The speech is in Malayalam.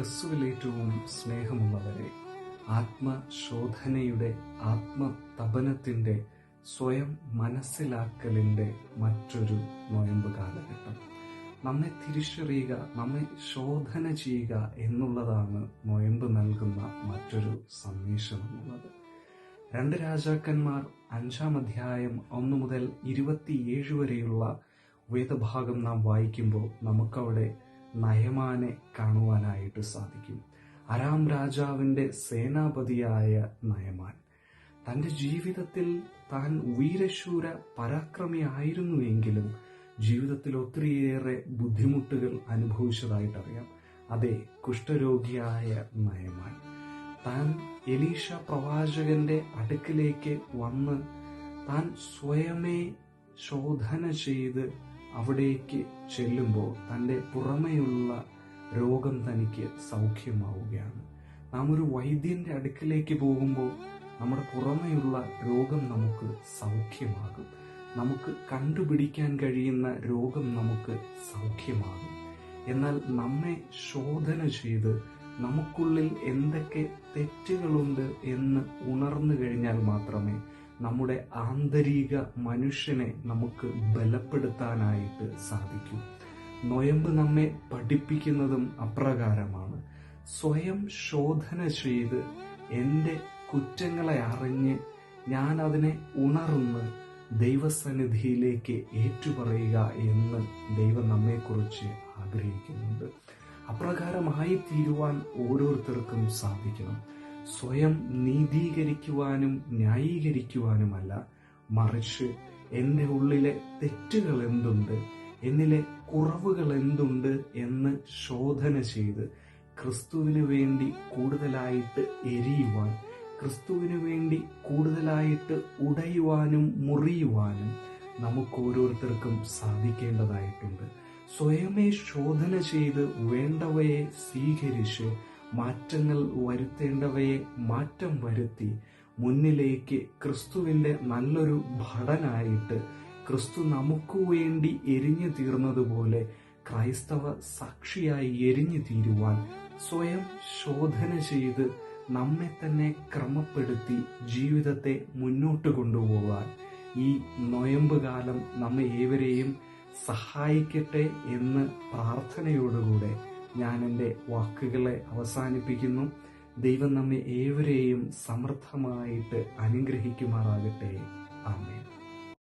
ക്രിസ്തുവിൽ ഏറ്റവും സ്നേഹമുള്ളവരെ, ആത്മശോധനയുടെ, ആത്മതപനത്തിൻ്റെ, സ്വയം മനസ്സിലാക്കലിൻ്റെ മറ്റൊരു നൊയമ്പ് കാലഘട്ടം. നമ്മെ തിരിച്ചറിയുക, നമ്മെ ശോധന ചെയ്യുക എന്നുള്ളതാണ് നൊയമ്പ് നൽകുന്ന മറ്റൊരു സന്ദേശം എന്നുള്ളത്. 2 രാജാക്കന്മാർ 5-ാം അധ്യായം 1 മുതൽ 27 വരെയുള്ള വേദഭാഗം നാം വായിക്കുമ്പോൾ നമുക്കവിടെ നയമാനെ കാണുവാനായിട്ട് സാധിക്കും. അരാം രാജാവിൻ്റെ സേനാപതിയായ നയമാൻ തൻ്റെ ജീവിതത്തിൽ താൻ വീരശൂര പരാക്രമിയായിരുന്നുവെങ്കിലും ജീവിതത്തിൽ ഒത്തിരിയേറെ ബുദ്ധിമുട്ടുകൾ അനുഭവിച്ചതായിട്ടറിയാം. അതെ, കുഷ്ഠരോഗിയായ നയമാൻ താൻ എലീശ പ്രവാചകന്റെ അടുക്കിലേക്ക് വന്ന് താൻ സ്വയമേ ശോധന ചെയ്ത് അവിടേക്ക് ചെല്ലുമ്പോൾ തൻ്റെ പുറമെയുള്ള രോഗം തനിക്ക് സൗഖ്യമാവുകയാണ്. നാം ഒരു വൈദ്യന്റെ അടുക്കിലേക്ക് പോകുമ്പോൾ നമ്മുടെ പുറമെയുള്ള രോഗം നമുക്ക് സൗഖ്യമാകും. നമുക്ക് കണ്ടുപിടിക്കാൻ കഴിയുന്ന രോഗം നമുക്ക് സൗഖ്യമാകും. എന്നാൽ നമ്മെ ശോധന ചെയ്ത് നമുക്കുള്ളിൽ എന്തൊക്കെ തെറ്റുകളുണ്ട് എന്ന് ഉണർന്നു കഴിഞ്ഞാൽ മാത്രമേ നമ്മുടെ ആന്തരിക മനുഷ്യനെ നമുക്ക് ബലപ്പെടുത്താനായിട്ട് സാധിക്കൂ. നൊയമ്പ് നമ്മെ പഠിപ്പിക്കുന്നതും അപ്രകാരമാണ്. സ്വയം ശോധന ചെയ്ത് എൻ്റെ കുറ്റങ്ങളെ അറിഞ്ഞ് ഞാൻ അതിനെ ഉണർന്ന് ദൈവസന്നിധിയിലേക്ക് ഏറ്റുപറയുക എന്ന് ദൈവം നമ്മെക്കുറിച്ച് ആഗ്രഹിക്കുന്നുണ്ട്. അപ്രകാരമായി തീരുവാൻ ഓരോരുത്തർക്കും സാധിക്കണം. സ്വയം നീതീകരിക്കുവാനും ന്യായീകരിക്കുവാനുമല്ല, മറിച്ച് എൻ്റെ ഉള്ളിലെ തെറ്റുകൾ എന്തുണ്ട്, എന്നിലെ കുറവുകൾ എന്തുണ്ട് എന്ന് ശോധന ചെയ്ത് ക്രിസ്തുവിന് വേണ്ടി കൂടുതലായിട്ട് എരിയുവാൻ, ക്രിസ്തുവിന് വേണ്ടി കൂടുതലായിട്ട് ഉടയുവാനും മുറിയുവാനും നമുക്ക് ഓരോരുത്തർക്കും സാധിക്കേണ്ടതായിട്ടുണ്ട്. സ്വയമേ ശോധന ചെയ്ത് വേണ്ടവയെ സ്വീകരിച്ച് മാറ്റങ്ങൾ വരുത്തേണ്ടവയെ മാറ്റം വരുത്തി മുന്നിലേക്ക് ക്രിസ്തുവിൻ്റെ നല്ലൊരു ഭടനായിട്ട്, ക്രിസ്തു നമുക്ക് വേണ്ടി എരിഞ്ഞു തീർന്നതുപോലെ ക്രൈസ്തവ സാക്ഷിയായി എരിഞ്ഞു തീരുവാൻ സ്വയം ശോധന ചെയ്ത് നമ്മെ തന്നെ ക്രമപ്പെടുത്തി ജീവിതത്തെ മുന്നോട്ട് കൊണ്ടുപോകാൻ ഈ നൊയമ്പ് കാലം നമ്മെ ഏവരെയും സഹായിക്കട്ടെ എന്ന് പ്രാർത്ഥനയോടുകൂടെ ഞാൻ എൻ്റെ വാക്കുകളെ അവസാനിപ്പിക്കുന്നു. ദൈവം നമ്മെ ഏവരെയും സമൃദ്ധമായിട്ട് അനുഗ്രഹിക്കുമാറാകട്ടെ. ആമേൻ.